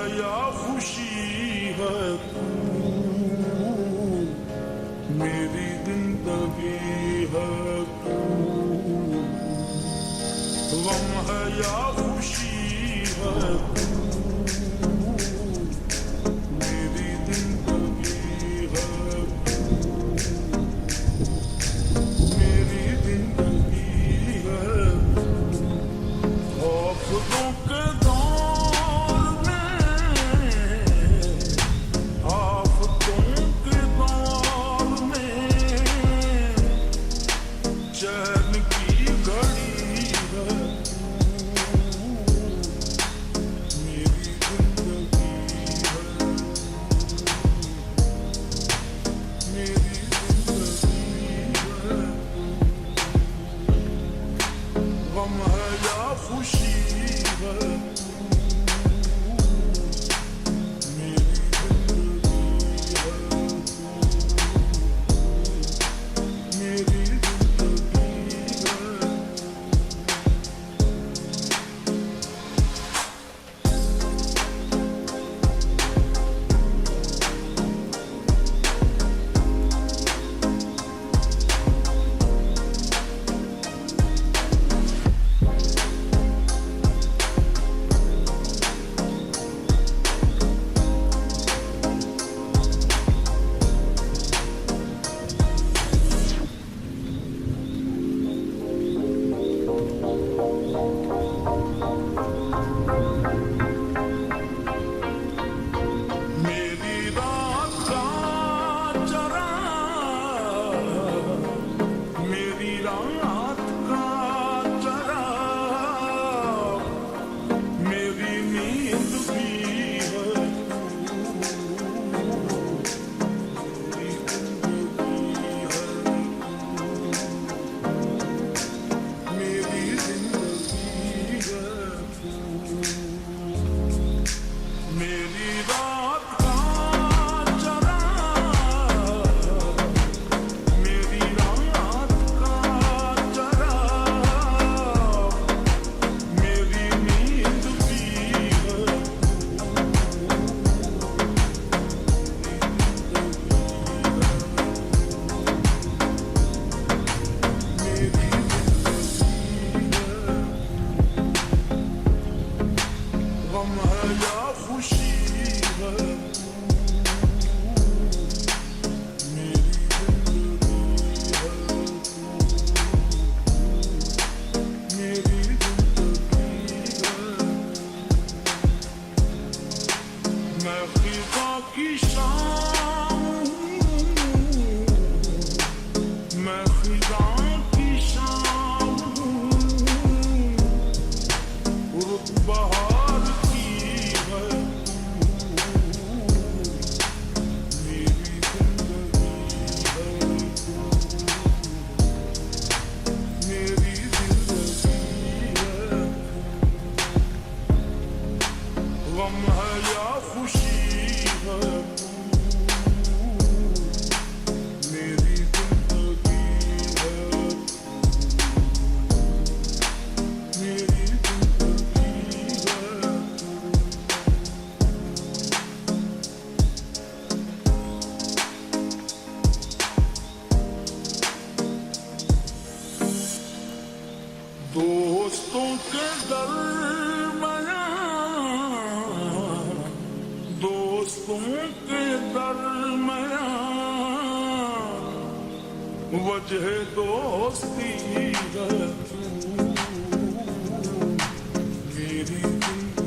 है या खुशी है तू, मेरी जिंदगी है तू। गम है या खुशी है तू, मेरी जिंदगी है तू, मेरी जिंदगी है तू। आफतों के दौर में, आफतों के दौर में चैन की घड़ी है मेरी जिंदगी है, मेरी जिंदगी है। गम है या खुशी है, मेरी जिंदगी है, मेरी जिंदगी है। मेरी रात का चराग, मेरी रात का चराग, मेरी नींद भी है तू, मेरी जिंदगी है तू, मेरी जिंदगी है तू। मेरी रात का चराग, मेरी रात का चराग, मेरी नींद भी है तू, मेरी जिंदगी है। गम है या खुशी है, मेरी जिंदगी है, मेरी जिंदगी है। मैं खिज़ा की शाम हूँ, मैं खिज़ा की शाम हूँ, रुत बहार की है तू, मेरी जिंदगी है तू, मेरी जिंदगी है। गम है या खुशी है तू, मेरी जिंदगी है तू, मेरी जिंदगी है तू। दोस्तों के दरमियान, दोस्तों के दरमियान वजह दोस्ती है तू, मेरी जिंदगी